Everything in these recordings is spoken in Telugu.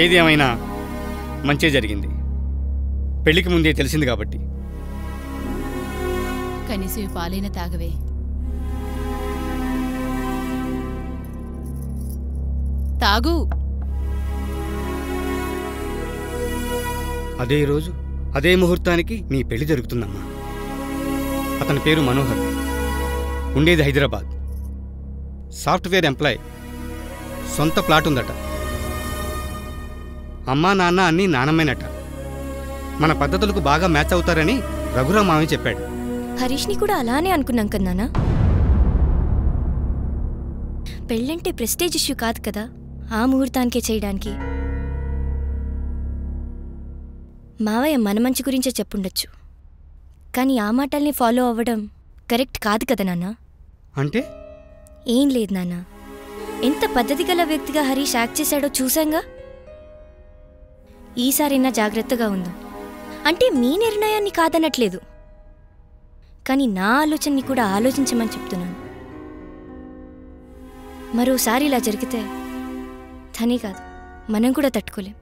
ఏది ఏమైనా మంచే జరిగింది. పెళ్లికి ముందే తెలిసింది కాబట్టి. కనీసం పాలైన తాగవే. తాగు. అదే రోజు అదే ముహూర్తానికి నీ పెళ్లి జరుగుతుందమ్మా. అతని పేరు మనోహర్, ఉండేది హైదరాబాద్. సాఫ్ట్వేర్ ఎంప్లాయ్, సొంత ప్లాట్ ఉందట. అమ్మా నాన్న అన్నీ నానమ్మేనట. మన పద్ధతులకు బాగా మ్యాచ్ అవుతారని రఘురామ్ మామయ్య చెప్పాడు. హరీష్ని కూడా అలానే అనుకున్నాం కదనా. పెళ్ళంటే ప్రెస్టేజ్ ఇష్యూ కాదు కదా, ఆ ముహూర్తానికే చేయడానికి. మావయ్య మన మంచి గురించే చెప్పుండొచ్చు, కానీ ఆ మాటల్ని ఫాలో అవ్వడం కరెక్ట్ కాదు కదా నాన్న. అంటే ఏం లేదు నాన్న, ఎంత పద్ధతి గల వ్యక్తిగా హరీష్ యాక్ట్ చేశాడో చూసాంగా. ఈసారైనా జాగ్రత్తగా ఉందాం. అంటే మీ నిర్ణయాన్ని కాదనట్లేదు, కానీ నా ఆలోచనని కూడా ఆలోచించమని చెప్తున్నాను. మరోసారి ఇలా జరిగితే తనే కాదు మనం కూడా తట్టుకోలేం.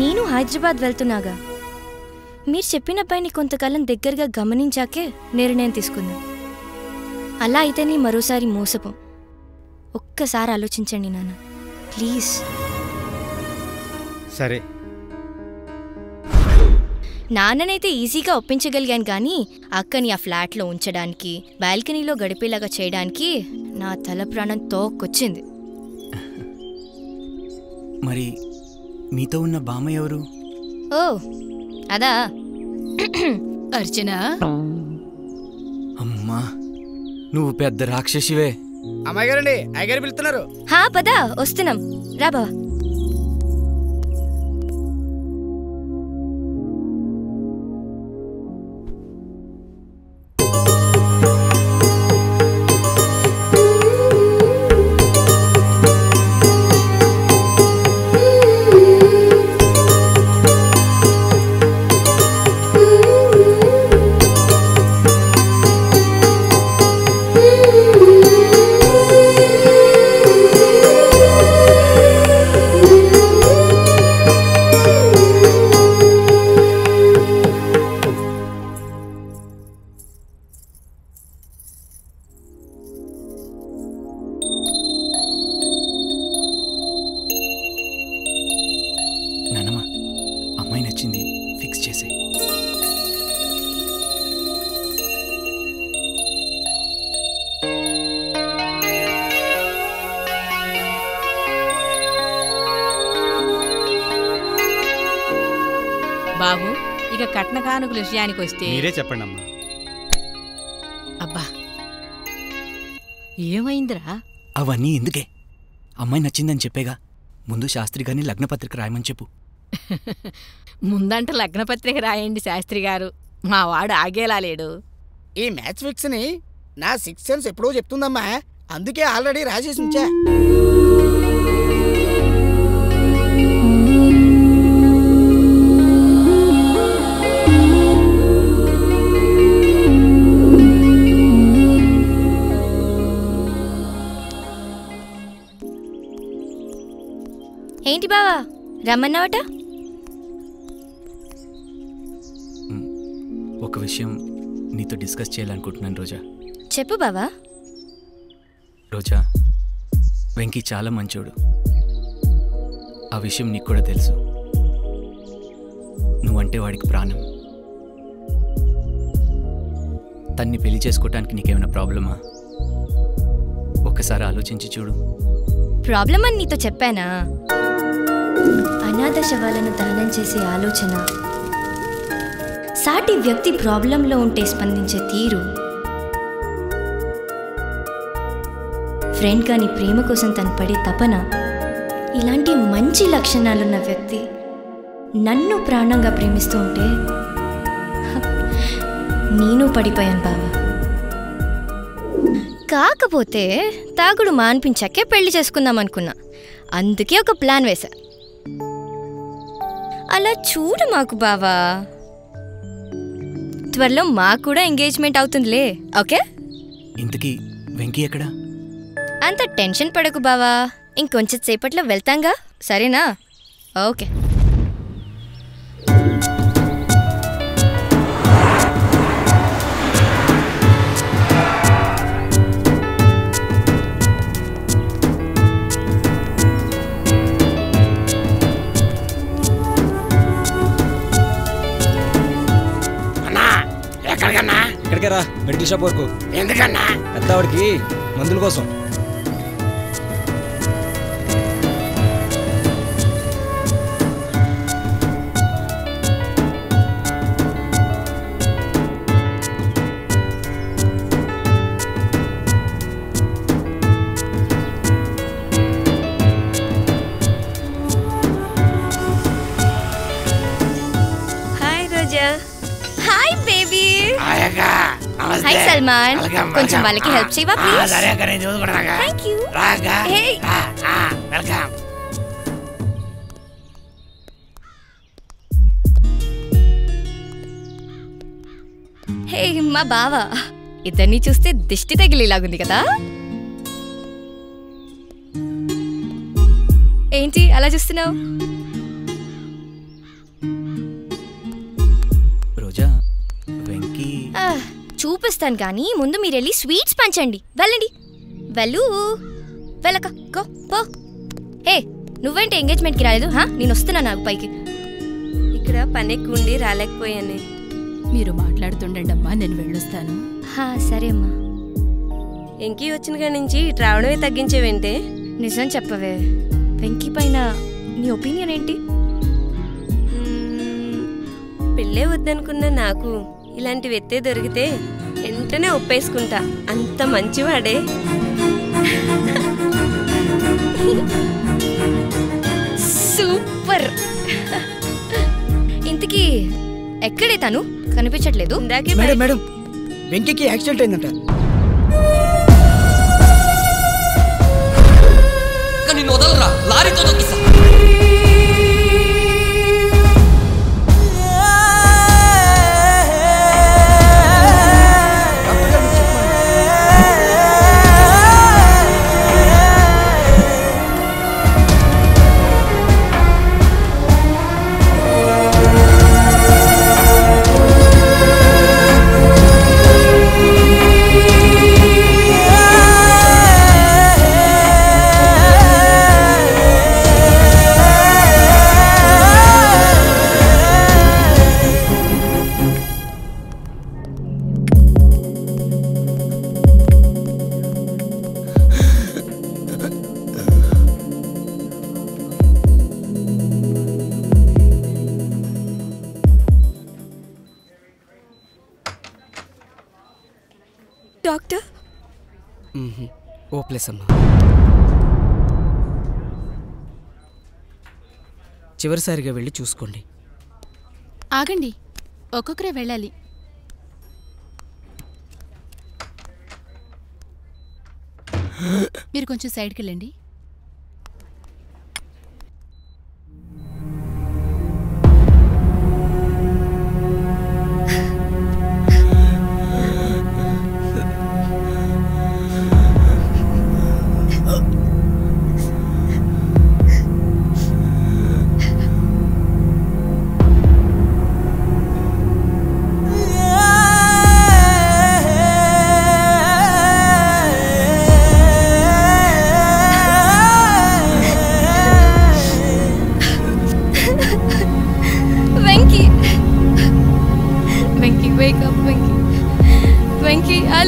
నేను హైదరాబాద్ వెళ్తున్నాగా, మీరు చెప్పిన పైన కొంతకాలం దగ్గరగా గమనించాకే నిర్ణయం తీసుకుందాం. అలా అయితేనే మరోసారి మోసపోం. ఒక్కసారి ఆలోచించండి నాన్న, ప్లీజ్. సరే. నాన్ననైతే ఈజీగా ఒప్పించగలిగాను, కానీ అక్కని ఆ ఫ్లాట్లో ఉంచడానికి, బాల్కనీలో గడిపేలాగా చేయడానికి నా తల ప్రాణం తోక్కొచ్చింది. మరి మీతో ఉన్న బామ్మ ఎవరు? ఓ అదా, అర్చన. అమ్మా, నువ్వు పెద్ద రాక్షసివే. అమ్మాయి గారండి, అయ్యగారు పిలుస్తున్నారు. హా పదా, వస్తున్నాం, రా బావా. నానమ్మ, అమ్మాయి నచ్చింది, ఫిక్స్ చేసే. బాబు, ఇక కట్న కానుకల విషయానికి వస్తే మీరే చెప్పండి అమ్మా. అబ్బా, ఏమైందిరా? అవన్నీ ఎందుకే? అమ్మాయి నచ్చిందని చెప్పేగా. ముందు శాస్త్రి గారిని లగ్నపత్రిక రాయమని చెప్పు. ముందంట లగ్నపత్రిక రాయండి శాస్త్రి గారు, మా వాడు ఆగేలా లేడు. ఈ మ్యాచ్ ఫిక్స్ ని నా 6th సెన్స్ ఎప్పుడో చెప్తుందమ్మా, అందుకే ఆల్రెడీ రాసేసి ఉంచా. ఏంటి బావా, రమ్మన్నావట? ఒక విషయం నీతో డిస్కస్ చేయాలనుకుంటున్నాను రోజా. చెప్పు బావా. రోజా, వెంకీ చాలా మంచోడు. ఆ విషయం నీకు కూడా తెలుసు. నువ్వంటే వాడికి ప్రాణం. తన్ని పెళ్లి చేసుకోవటానికి నీకేమైనా ప్రాబ్లమా? ఒక్కసారి ఆలోచించి చూడు. ప్రాబ్లం అని నీతో చెప్పానా? అనాథ శవాలను దానం చేసే ఆలోచన, సాటి వ్యక్తి ప్రాబ్లంలో ఉంటే స్పందించే తీరు, ఫ్రెండ్ గాని ప్రేమ కోసం తను పడే తపన, ఇలాంటి మంచి లక్షణాలున్న వ్యక్తి నన్ను ప్రాణంగా ప్రేమిస్తూ ఉంటే నేను పడిపోయాను బావా. కాకపోతే తాగుడు మాన్పించాకే పెళ్లి చేసుకుందాం అనుకున్నా, అందుకే ఒక ప్లాన్ వేశా. అలా చూడు మాకు బావా, త్వరలో మాకు కూడా ఎంగేజ్మెంట్ అవుతుందిలే, ఓకే? ఇంతకీ వెంకీ ఎక్కడా? అంత టెన్షన్ పడకు బావా, ఇంకొంచెం సేపట్లో వెళ్తాంగా. సరేనా? ఓకే. ఇక్కడికే రా, మెడికల్ షాప్ వరకు. ఎందుకన్నా? పెద్దవాడికి మందుల కోసం. Hi Roja. Hi baby. Hi Salman. కొంచెం వాళ్ళకి హెల్ప్ చేయవా please? Thank you. Hey welcome. Hey మా బావ. ఇద్దరిని చూస్తే దిష్టి తగిలేలాగుంది కదా? ఏంటి అలా చూస్తున్నావు? రోజా, వెంకీ చూపిస్తాను కానీ ముందు మీరు వెళ్ళి స్వీట్స్ పంచండి. వెళ్ళండి. వెళ్ళక గో పో. హే నువ్వేంటి ఎంగేజ్మెంట్కి రాలేదు? నేను వస్తున్నా నాకు పైకి. ఇక్కడ పని ఎక్కువ ఉండి రాలేకపోయాను. మీరు మాట్లాడుతుండండి అమ్మా, నేను వెళ్ళొస్తాను. సరే అమ్మా. వెంకీ వచ్చిన కాడి నుంచి రావడమే తగ్గించేవేంటే? నిజం చెప్పవే, వెంకీ పైన నీ ఒపీనియన్ ఏంటి? పెళ్ళే వద్దనుకున్న నాకు ఇలాంటి వ్యక్తే దొరికితే వెంటనే ఒప్పేసుకుంటా. అంత మంచివాడే. సూపర్. ఇంతకీ ఎక్కడే తను? కనిపించట్లేదు. మేడం మేడం, వెంకీకి యాక్సిడెంట్ అయిందంట. నిన్ను వదలరా, లారీతో దొక్కిస్తా. డాక్టర్ ఓ+. అమ్మా, చివరిసారిగా వెళ్ళి చూసుకోండి. ఆగండి, ఒక్కొక్కరే వెళ్ళాలి. మీరు కొంచెం సైడ్కి వెళ్ళండి.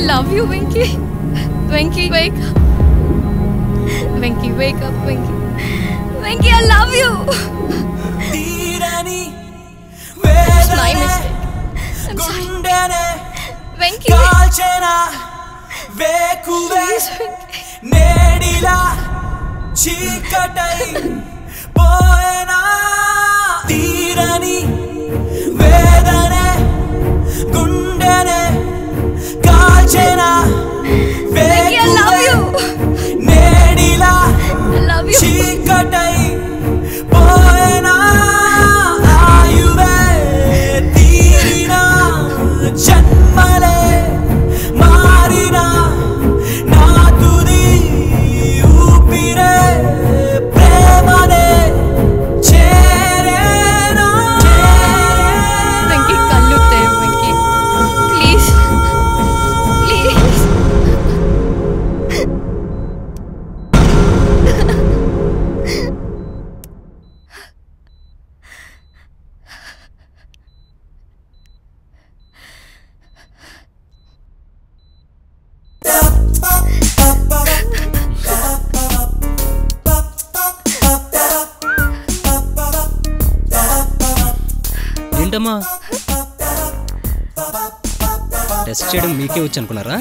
love you, Venky. Venky, wake up. Venky, wake up, Venky. Venky, I love you. It's my mistake. I'm sorry. Venky. Please, Venky. Venky, I love you. I love you. ప్రేమదే అమ్మా టెస్ట్ చేయడం మీకే వచ్చి అనుకున్నారా?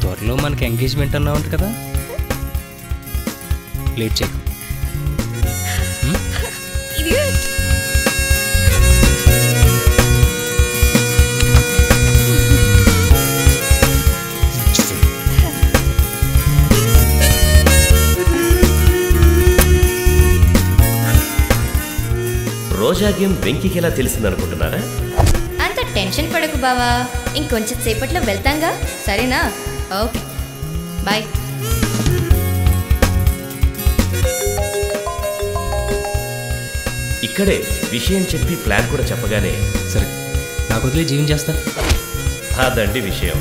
త్వరలో మనకి ఎంగేజ్మెంట్ అన్నా ఉంటుంది కదా, లేట్ చేయకు. రోజా గేమ్ వెంకీకి ఎలా తెలిసిందనుకుంటున్నారా? అంత టెన్షన్ పడకు బావా, ఇంకొంచెం సేపట్లో వెళ్తాంగా, సరేనా? Okay bye. ఇక్కడే విషయం చెప్పి ప్లాన్ కూడా చెప్పగానే సరే నాకు వదిలే జీవించేస్తా. అదండి విషయం.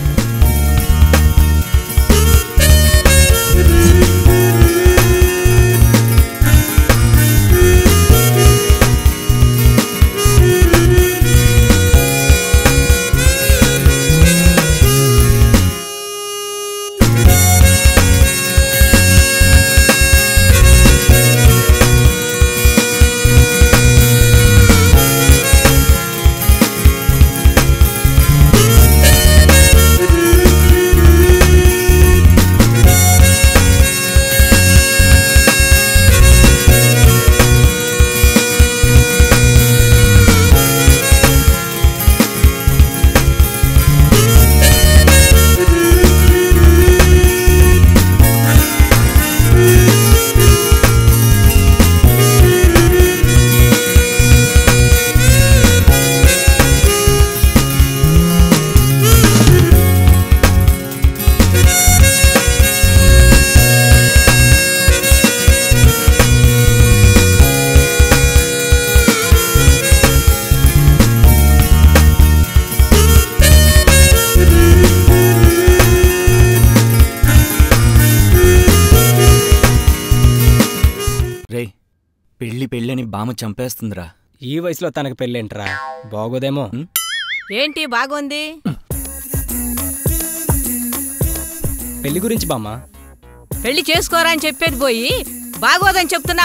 పెళ్ళని బామ్మ చంపేస్తుందిరా. ఈ వయసులో తనకు పెళ్ళేంట్రా, బాగోదేమో. ఏంటి బాగుంది? పెళ్లి గురించి బామ్మ. పెళ్లి చేసుకోరా అని చెప్పేది పోయి బాగోదని చెప్తున్నా.